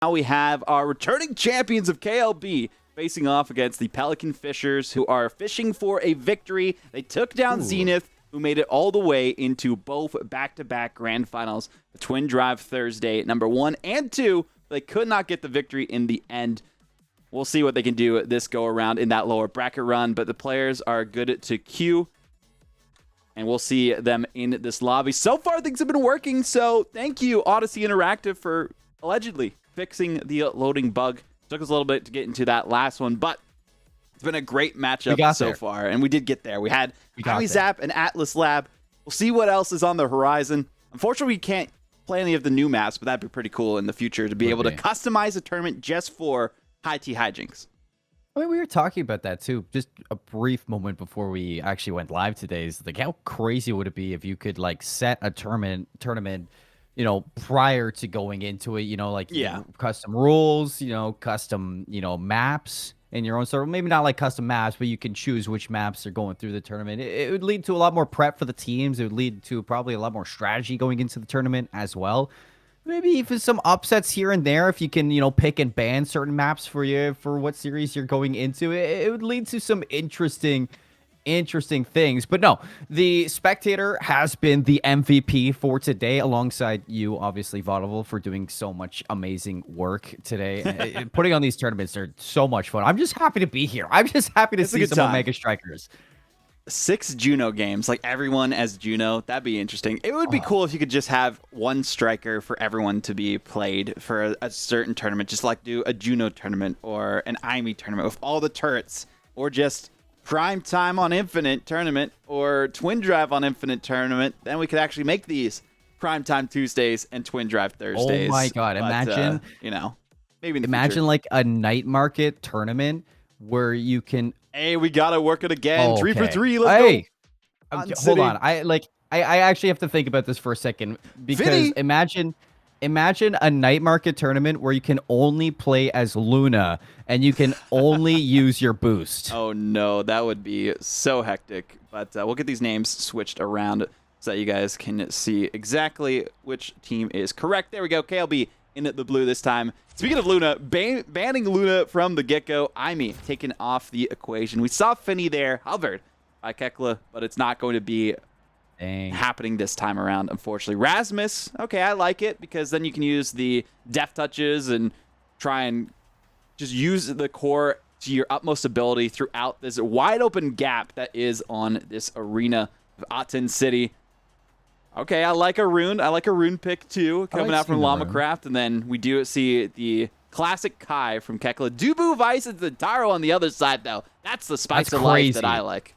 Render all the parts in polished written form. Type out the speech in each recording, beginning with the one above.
Now we have our returning champions of KLB facing off against the Pelican Fishers, who are fishing for a victory. They took down Zenith, who made it all the way into both back-to-back grand finals, the Twindrive Thursday, number 1 and 2. They could not get the victory in the end. We'll see what they can do this go-around in that lower bracket run, but the players are good to queue, and we'll see them in this lobby. So far, things have been working, so thank you, Odyssey Interactive, for allegedly fixing the loading bug. Took us a little bit to get into that last one, but it's been a great matchup so far, and we did get there. We had Zap and Atlas Lab. We'll see what else is on the horizon. Unfortunately, we can't play any of the new maps, but that'd be pretty cool in the future to be able to customize a tournament just for High T Hijinks. I mean, we were talking about that too. Just a brief moment before we actually went live today. Is like, how crazy would it be if you could like set a tournament, you know, prior to going into it, you know, like custom rules, you know, custom, you know, maps in your own sort of, maybe not like custom maps, but you can choose which maps are going through the tournament. It would lead to a lot more prep for the teams. It would lead to probably a lot more strategy going into the tournament as well. Maybe even some upsets here and there if you can, you know, pick and ban certain maps for you for what series you're going into. It would lead to some interesting things. But no, the Spectator has been the MVP for today, alongside you, obviously, Vodible, for doing so much amazing work today. Putting on these tournaments are so much fun. I'm just happy to be here. I'm just happy to see some Omega Strikers. 6 Juno games, like everyone as Juno. That'd be interesting. It would be cool if you could just have one striker for everyone to be played for a certain tournament. Just like do a Juno tournament or an Imi tournament with all the turrets, or just Prime Time on Infinite tournament or Twindrive on Infinite tournament. Then we could actually make these Prime Time Tuesdays and Twindrive Thursdays. Oh my god, but, imagine, you know, maybe in the imagine future. Like a night market tournament where you can. Hey, we gotta work it again. Okay. 3 for 3. Let's go. Hold on. I actually have to think about this for a second, because imagine a night market tournament where you can only play as Luna and you can only use your boost. Oh no, that would be so hectic. But we'll get these names switched around so that you guys can see exactly which team is correct. There we go. KLB in the blue this time. Speaking of Luna, banning Luna from the get-go. Imi taken off the equation. We saw Finny there, hovered by Kekla, but it's not going to be happening this time around, unfortunately. Rasmus, okay, I like it, because then you can use the def touches and try and just use the core to your utmost ability throughout this wide open gap that is on this arena of Aten City. Okay, I like a rune. I like a rune pick too, coming out from LamaCraft. And then we do see the classic Kai from Kekla. Dubu Vice and the Taro on the other side, though. That's the spice of life that I like.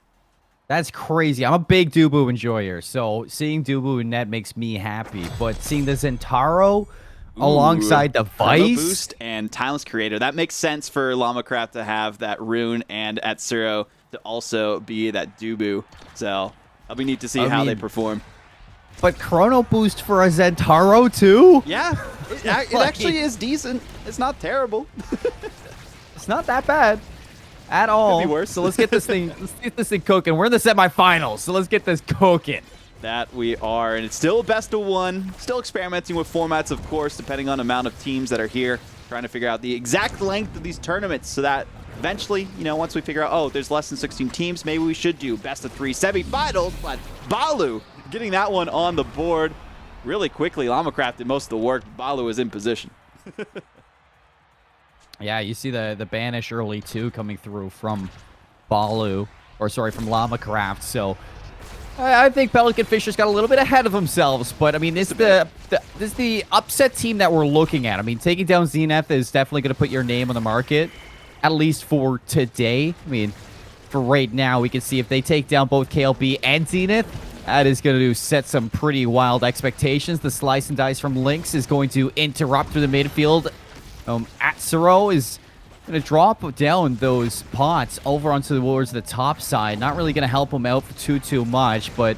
That's crazy. I'm a big Dubu enjoyer, so seeing Dubu in net makes me happy. But seeing the Zentaro alongside the Vice Boost and Timeless Creator, that makes sense for LamaCraft to have that rune, and Atsuro to also be that Dubu. So it'll be neat to see how they perform. But Chrono Boost for a Zentaro too? Yeah, it actually is decent. It's not terrible. It's not that bad at all. Could be worse. So let's get this thing cooking. We're in the semifinals, so let's get this cooking. That we are, and it's still best of one. Still experimenting with formats, of course, depending on the amount of teams that are here. Trying to figure out the exact length of these tournaments so that eventually, you know, once we figure out, oh, there's less than 16 teams, maybe we should do best of 3 semifinals. But Balu getting that one on the board really quickly. LamaCraft did most of the work. Balu is in position. Yeah, you see the banish early too coming through from Balu, or sorry, from LamaCraft. So I think Pelican Fishers got a little bit ahead of themselves, but I mean, this is the upset team that we're looking at. I mean, taking down Zenith is definitely going to put your name on the market, at least for today. I mean, for right now, we can see if they take down both KLB and Zenith, that is going to set some pretty wild expectations. The slice and dice from Lynx is going to interrupt through the midfield. Atsuro is going to drop down those pots over onto towards the top side. Not really going to help him out too much, but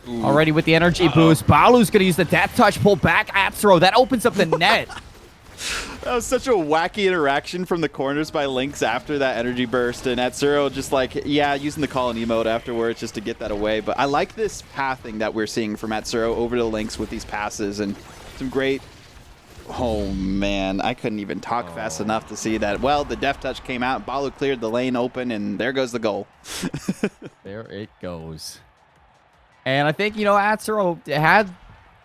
already with the energy boost, Balu's going to use the death touch, pull back Atsuro. That opens up the net. That was such a wacky interaction from the corners by Lynx after that energy burst, and Atsuro just like, yeah, using the colony mode afterwards just to get that away. But I like this pathing that we're seeing from Atsuro over to Lynx with these passes, and some great Oh, man. I couldn't even talk fast enough to see that. Well, the def touch came out. Balu cleared the lane open, and there goes the goal. There it goes. And I think, Atsuro had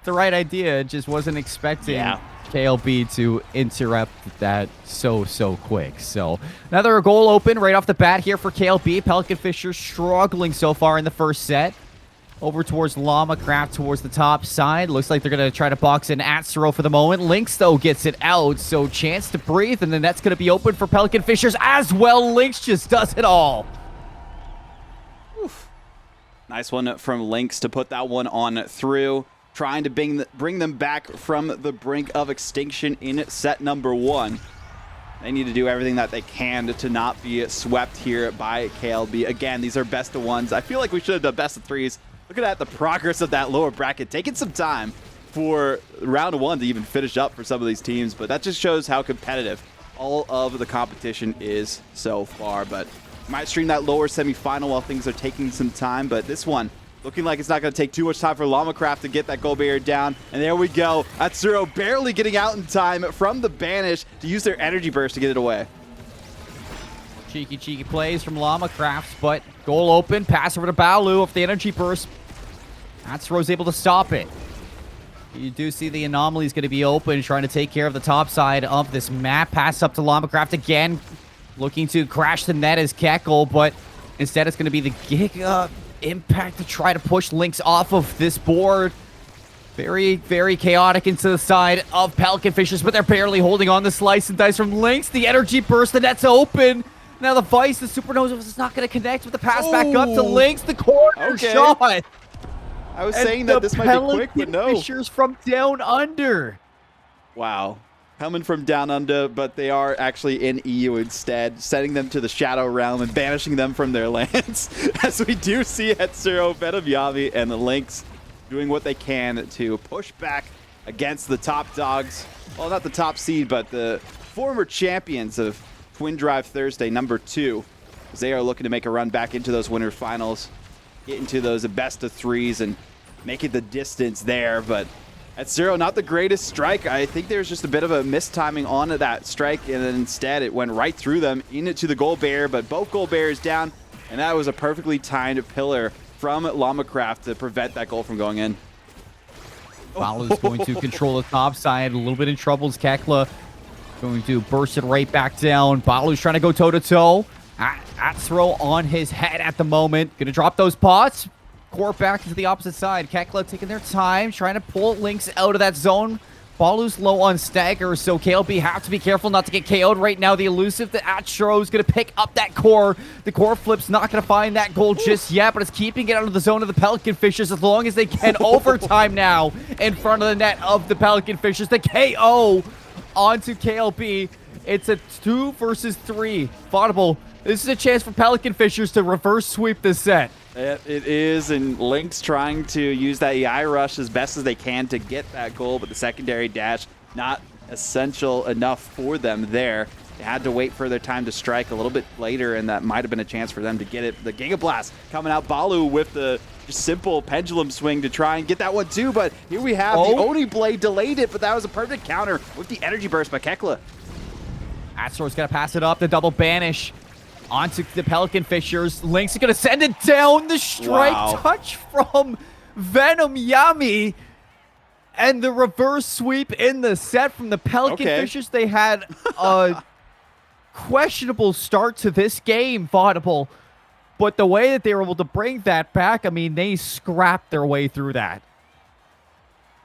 the right idea, just wasn't expecting KLB to interrupt that so quick. So another goal open right off the bat here for KLB. Pelican Fishers struggling so far in the first set. Over towards LamaCraft towards the top side. Looks like they're going to try to box in Atsuro for the moment. Lynx, though, gets it out. So chance to breathe, and the net's going to be open for Pelican Fishers as well. Lynx just does it all. Oof. Nice one from Lynx to put that one on through. Trying to bring them back from the brink of extinction in set number 1. They need to do everything that they can to not be swept here by KLB. Again, these are best of 1s. I feel like we should have done best of 3s. Look at that, the progress of that lower bracket. Taking some time for round 1 to even finish up for some of these teams, but that just shows how competitive all of the competition is so far. But might stream that lower semifinal while things are taking some time, but this one looking like it's not going to take too much time for LamaCraft to get that goal barrier down. And there we go. Atsuro barely getting out in time from the banish to use their energy burst to get it away. Cheeky plays from LamaCraft, but goal open. Pass over to Balu off the energy burst. Atsuro's able to stop it. You do see the anomaly is going to be open, trying to take care of the top side of this map. Pass up to LamaCraft again, looking to crash the net as Keckle, but instead it's going to be the Giga Impact to try to push Lynx off of this board. Very chaotic into the side of Pelican Fishers, but they're barely holding on the slice and dice from Lynx. The energy burst, the net's open. Now the Vice, the Supernova is not going to connect with the pass back up to Lynx. The corner shot. I was saying that this might be quick, but no. Fishers from down under. Wow. Coming from down under, but they are actually in EU instead, sending them to the Shadow Realm and banishing them from their lands. As we do see Atsuro, Venomyami, and the Lynx doing what they can to push back against the top dogs. Well, not the top seed, but the former champions of Twindrive Thursday, number 2. As they are looking to make a run back into those winter finals, get into those best of 3s and make it the distance there. But Atsuro, not the greatest strike. I think there's just a bit of a mistiming on that strike, and then instead it went right through them into the goal barrier, but both goal barriers down, and that was a perfectly timed pillar from LamaCraft to prevent that goal from going in. Balu's going to control the top side. A little bit in trouble as Kekla going to burst it right back down. Balu's trying to go toe-to-toe. Atsuro on his head at the moment. Gonna drop those pots. Core back to the opposite side. Kekla taking their time, trying to pull Lynx out of that zone. Balu's low on stagger, so KLB have to be careful not to get KO'd right now. The elusive, the Atsuro is going to pick up that core. The core flip's not going to find that goal just yet, but it's keeping it out of the zone of the Pelican Fishers as long as they can. Overtime now in front of the net of the Pelican Fishers. The KO onto KLB. It's a 2 versus 3. Vodible, this is a chance for Pelican Fishers to reverse sweep this set. It is, and Lynx trying to use that EI rush as best as they can to get that goal, but the secondary dash not essential enough for them there. They had to wait for their time to strike a little bit later, and that might have been a chance for them to get it. The Giga Blast coming out, Balu with the just simple pendulum swing to try and get that one too, but here we have the Oni Blade delayed it, but that was a perfect counter with the energy burst by Kekla. Atsuro's got to pass it up, the double banish onto the Pelican Fishers. Lynx is going to send it down. The strike touch from Venomyami. And the reverse sweep in the set from the Pelican Fishers. They had a questionable start to this game, Vodible. But the way that they were able to bring that back, I mean, they scrapped their way through that.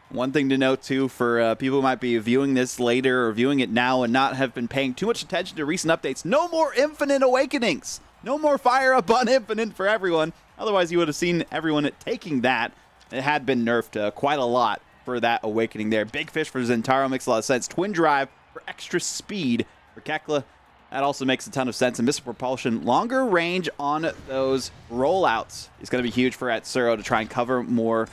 One thing to note, too, for people who might be viewing this later or viewing it now and not have been paying too much attention to recent updates, no more Infinite Awakenings. No more fire up on Infinite for everyone. Otherwise, you would have seen everyone taking that. It had been nerfed quite a lot for that Awakening there. Big Fish for Zentaro makes a lot of sense. Twindrive for extra speed for Kekla. That also makes a ton of sense. And Missile Propulsion, longer range on those rollouts is going to be huge for Atsuro to try and cover more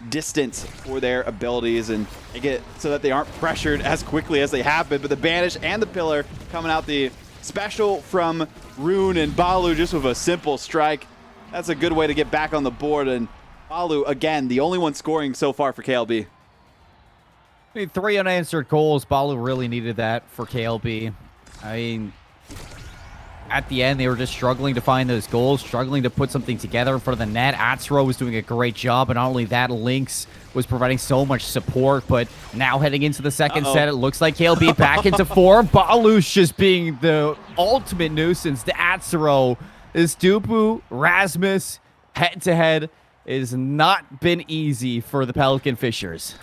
distance for their abilities and make it so that they aren't pressured as quickly as they have been. But the Banish and the Pillar coming out, the special from Rune and Balu just with a simple strike. That's a good way to get back on the board. And Balu, again, the only one scoring so far for KLB. I mean, 3 unanswered goals. Balu really needed that for KLB. I mean, at the end, they were just struggling to find those goals, struggling to put something together in front of the net. Atsuro was doing a great job, and not only that, Lynx was providing so much support. But now heading into the second set, it looks like KLB back into form. Balu's just being the ultimate nuisance to Atsuro. This Dubu, Rasmus, head-to-head has not been easy for the Pelican Fishers.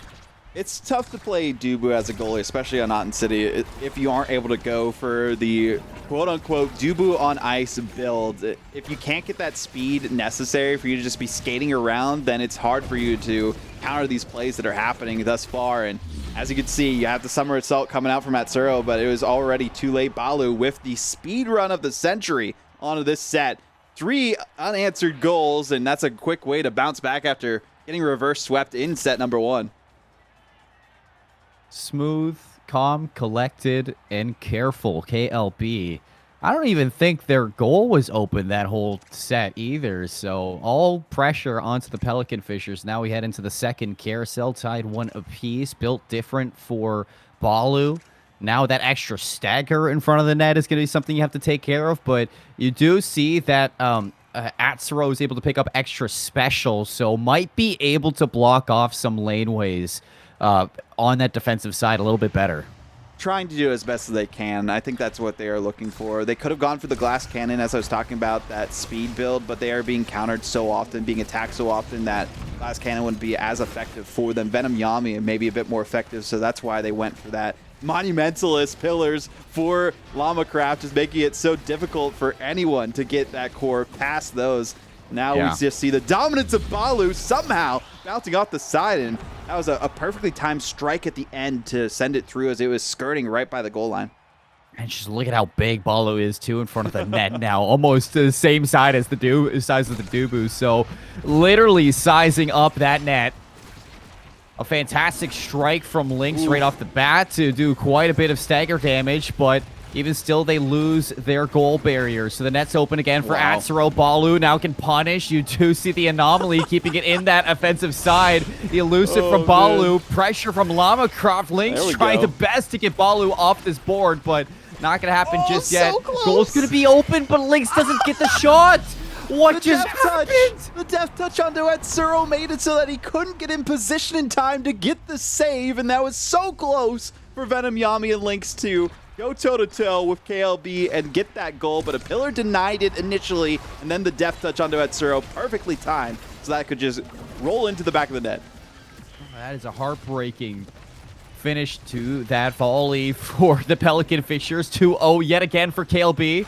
It's tough to play Dubu as a goalie, especially on Otten City, if you aren't able to go for the quote-unquote Dubu on ice build. If you can't get that speed necessary for you to just be skating around, then it's hard for you to counter these plays that are happening thus far. And as you can see, you have the Summer Assault coming out from Atsuro, but it was already too late. Balu with the speed run of the century onto this set. 3 unanswered goals, and that's a quick way to bounce back after getting reverse swept in set number 1. Smooth, calm, collected, and careful. KLB. I don't even think their goal was open that whole set either. So all pressure onto the Pelican Fishers. Now we head into the second carousel, tied 1 apiece. Built different for Balu. Now that extra stagger in front of the net is going to be something you have to take care of. But you do see that Atsuro is able to pick up extra special, so might be able to block off some laneways on that defensive side a little bit better. Trying to do as best as they can. I think that's what they are looking for. They could have gone for the glass cannon, as I was talking about, that speed build, but they are being countered so often, being attacked so often that glass cannon wouldn't be as effective for them. Venomyami may be a bit more effective, so that's why they went for that. Monumentalist pillars for LamaCraft is making it so difficult for anyone to get that core past those. Now we just see the dominance of Balu somehow bouncing off the side, and that was a perfectly timed strike at the end to send it through as it was skirting right by the goal line. And just look at how big Balu is too in front of the net now, almost to the same side as the size of the Dubu. So literally sizing up that net. A fantastic strike from Lynx right off the bat to do quite a bit of stagger damage, but even still, they lose their goal barrier. So the net's open again for Atsuro. Balu now can punish. You do see the anomaly keeping it in that offensive side. The elusive from Balu. Pressure from LamaCraft. Lynx trying the best to get Balu off this board, but not going to happen just yet. Goal's going to be open, but Lynx doesn't get the shot. What just happened? The death touch onto Atsuro made it so that he couldn't get in position in time to get the save, and that was so close for Venomyami and Lynx to go toe-to-toe with KLB and get that goal, but a pillar denied it initially, and then the death touch onto Atsuro, perfectly timed, so that could just roll into the back of the net. That is a heartbreaking finish to that volley for the Pelican Fishers. 2-0 yet again for KLB.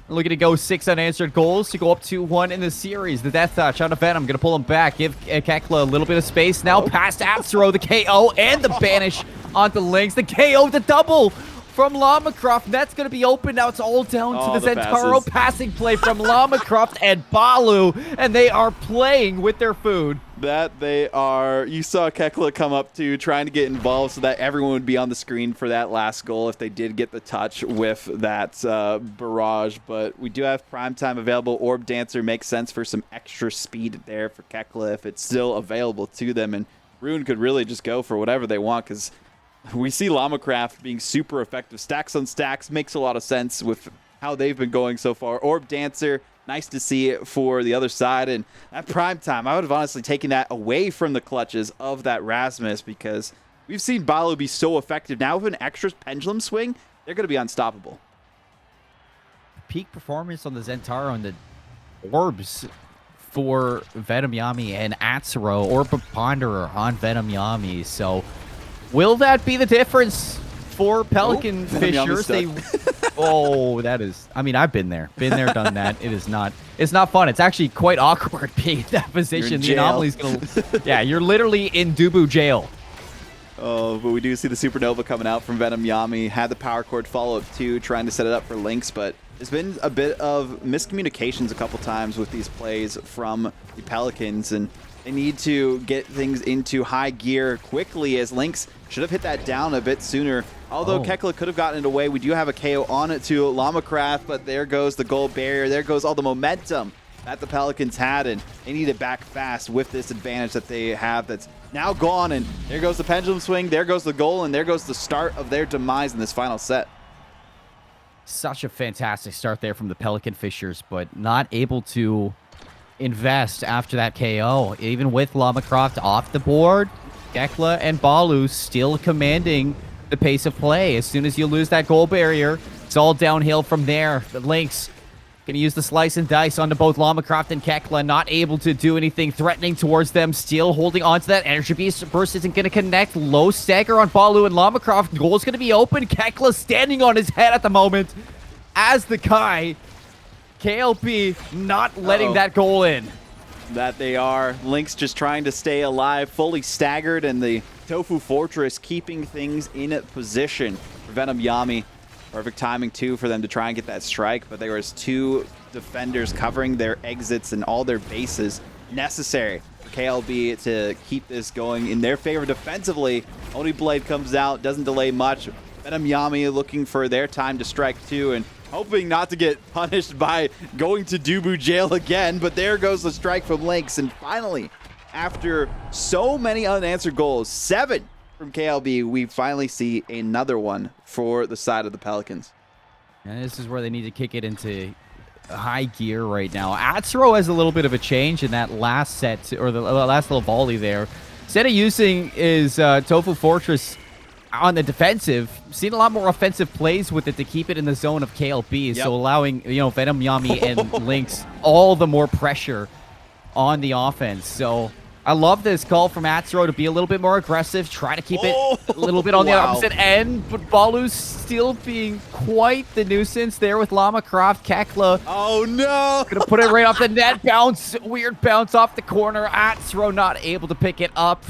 Looking to go 6 unanswered goals to go up 2-1 in the series. The death touch onto Venom. Going to pull him back. Give Kekla a little bit of space. Now past Atsuro, the KO, and the banish onto Lynx. The KO, the double from LamaCraft. That's going to be open. Now it's all down to the Zentaro passing play from LamaCraft and Balu. And they are playing with their food. That they are. You saw Kekla come up to trying to get involved so that everyone would be on the screen for that last goal if they did get the touch with that barrage. But we do have primetime available. Orb Dancer makes sense for some extra speed there for Kekla if it's still available to them. And Rune could really just go for whatever they want because we see LamaCraft being super effective. Stacks on stacks makes a lot of sense with how they've been going so far. Orb Dancer, nice to see it for the other side. And at prime time, I would have honestly taken that away from the clutches of that Rasmus because we've seen Balu be so effective. Now with an extra pendulum swing, they're going to be unstoppable. Peak performance on the Zentaro and the orbs for Venomyami and Atsuro. Orb Ponderer on Venomyami. So will that be the difference for Pelican Fishers? That is, I mean, I've been there, done that. It's not fun. It's actually quite awkward being in that position. The anomaly's gonna, you're literally in Dubu jail. Oh, but we do see the Supernova coming out from Venomyami. Had the power chord follow up too, trying to set it up for Lynx, but there's been a bit of miscommunications a couple times with these plays from the Pelicans, and they need to get things into high gear quickly as Lynx should have hit that down a bit sooner. Although Kekla could have gotten it away, we do have a KO on it to LamaCraft, but there goes the goal barrier. There goes all the momentum that the Pelicans had, and they need it back fast with this advantage that they have that's now gone. And there goes the pendulum swing, there goes the goal, and there goes the start of their demise in this final set. Such a fantastic start there from the Pelican Fishers, but not able to invest after that KO. Even with LamaCraft off the board, Gekla and Balu still commanding the pace of play. As soon as you lose that goal barrier, it's all downhill from there. The Lynx going to use the slice and dice onto both LamaCraft and Gekla, not able to do anything threatening towards them, still holding on to that energy burst. Isn't going to connect. Low stagger on Balu and LamaCraft. Goal is going to be open. Gekla standing on his head at the moment as the Kai. KLB not letting that goal in. That they are. Lynx just trying to stay alive, fully staggered, and the Tofu Fortress keeping things in position for Venomyami. Perfect timing, too, for them to try and get that strike, but there was 2 defenders covering their exits and all their bases necessary for KLB to keep this going in their favor defensively. Oni Blade comes out, doesn't delay much. Venomyami looking for their time to strike, too, and hoping not to get punished by going to Dubu jail again, but there goes the strike from Lynx. And finally, after so many unanswered goals, 7 from KLB, we finally see another one for the side of the Pelicans. And this is where they need to kick it into high gear right now. Atsuro has a little bit of a change in that last set, or the last little volley there. Instead of using his Tofu Fortress on the defensive, seen a lot more offensive plays with it to keep it in the zone of KLB, so allowing, you know, Venomyami and Lynx all the more pressure on the offense. So I love this call from Atsuro to be a little bit more aggressive, try to keep it a little bit on the opposite end, but Balu's still being quite the nuisance there with LamaCraft. Gekla. Oh no! Gonna put it right off the net. Bounce, weird bounce off the corner. Atsuro not able to pick it up.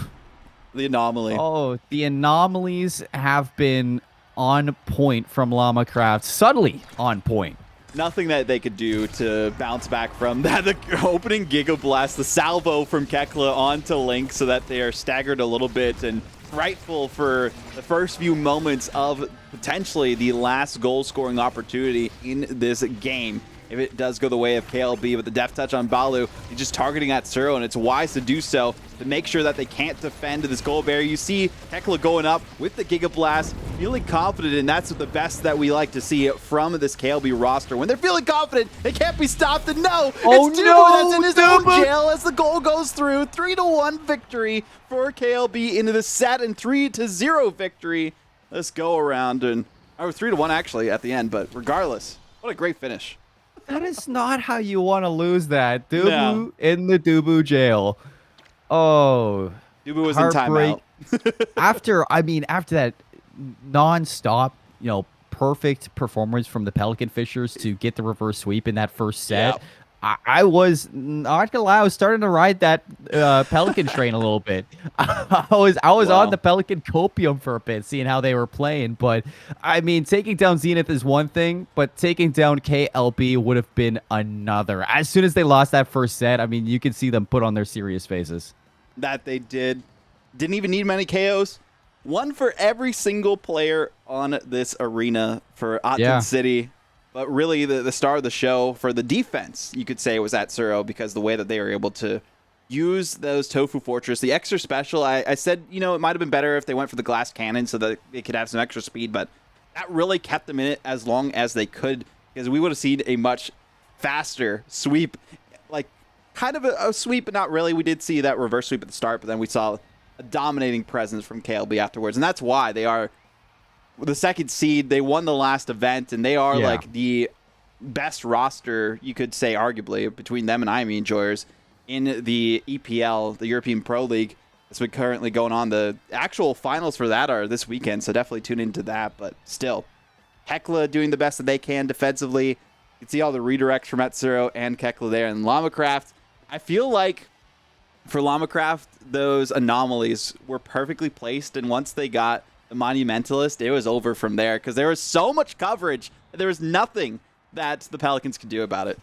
The anomaly. Oh, the anomalies have been on point from LamaCraft. Subtly on point. Nothing that they could do to bounce back from that. The opening Giga Blast, the salvo from Gekla onto Lynx so that they are staggered a little bit and rightful for the first few moments of potentially the last goal-scoring opportunity in this game. If it does go the way of KLB, with the deft touch on Balu, he's just targeting Atsuro, and it's wise to do so to make sure that they can't defend this goal barrier. You see Gekla going up with the Giga Blast, feeling confident, and that's the best that we like to see from this KLB roster. When they're feeling confident, they can't be stopped, and no, it's Dubu that's in his own jail as the goal goes through. 3-1 victory for KLB into the set, and 3-0 victory this go around, and or 3-1 actually at the end, but regardless, what a great finish. That is not how you want to lose that. Dubu in the Dubu jail. Oh, Dubu was in timeout. after that non-stop, you know, perfect performance from the Pelican Fishers to get the reverse sweep in that first set. Yep. I was not gonna lie, I was starting to ride that Pelican train a little bit. I was on the Pelican copium for a bit, seeing how they were playing. But I mean, taking down Zenith is one thing, but taking down KLB would have been another. As soon as they lost that first set, I mean, you could see them put on their serious faces. That they did. Didn't even need many KOs. One for every single player on this arena for Aten City. But really, the star of the show for the defense, you could say, was Atsuro, because the way that they were able to use those Tofu Fortress, the extra special, I said, you know, it might have been better if they went for the glass cannon so that they could have some extra speed, but that really kept them in it as long as they could, because we would have seen a much faster sweep, like kind of a sweep, but not really. We did see that reverse sweep at the start, but then we saw a dominating presence from KLB afterwards, and that's why they are the second seed. They won the last event, and they are like the best roster, you could say, arguably, between them and IME Enjoyers in the EPL, the European Pro League. That's been currently going on. The actual finals for that are this weekend, so definitely tune into that. But still, Hekla doing the best that they can defensively. You can see all the redirects from Atsuro and Hekla there. And LamaCraft, I feel like for LamaCraft, those anomalies were perfectly placed, and once they got the Monumentalist, it was over from there, because there was so much coverage. There was nothing that the Pelicans could do about it.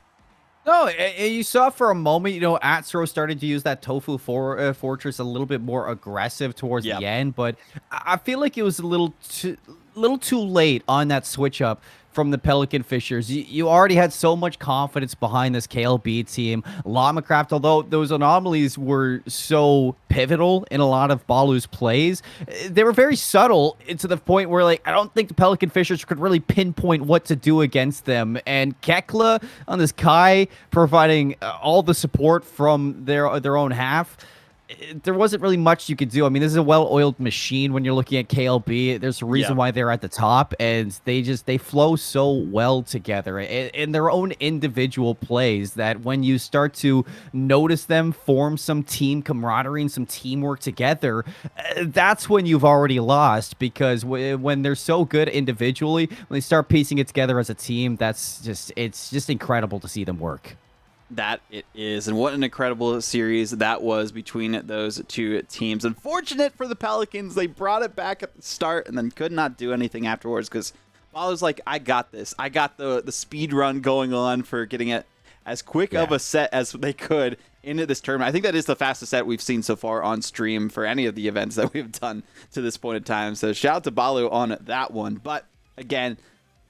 No, you saw for a moment, you know, Atsuro started to use that Tofu Fortress a little bit more aggressive towards the end, but I feel like it was a little little too late on that switch up from the Pelican Fishers. You already had so much confidence behind this KLB team. LamaCraft, although those anomalies were so pivotal in a lot of Balu's plays, they were very subtle to the point where, like, I don't think the Pelican Fishers could really pinpoint what to do against them. And Kekla on this Kai providing all the support from their own half. There wasn't really much you could do. I mean, this is a well-oiled machine when you're looking at KLB. There's a reason why they're at the top, and they flow so well together in their own individual plays that when you start to notice them form some team camaraderie and some teamwork together, that's when you've already lost, because when they're so good individually, when they start piecing it together as a team, it's just incredible to see them work. That it is, and what an incredible series that was between those two teams. Unfortunate for the Pelicans, they brought it back at the start and then could not do anything afterwards, because Balu's like, I got this. I got the speed run going on for getting it as quick of a set as they could into this tournament. I think that is the fastest set we've seen so far on stream for any of the events that we've done to this point in time. So shout out to Balu on that one. But again,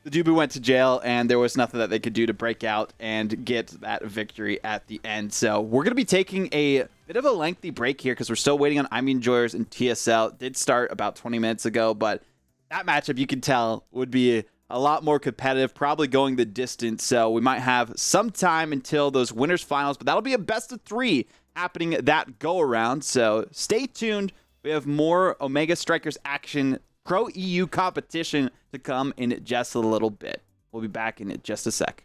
the Dubu went to jail, and there was nothing that they could do to break out and get that victory at the end. So we're going to be taking a bit of a lengthy break here because we're still waiting on IME Enjoyers and TSL. It did start about 20 minutes ago, but that matchup, you can tell, would be a lot more competitive, probably going the distance. So we might have some time until those winners finals, but that'll be a best of 3 happening that go around. So stay tuned. We have more Omega Strikers action, Pro EU competition to come in just a little bit. We'll be back in just a sec.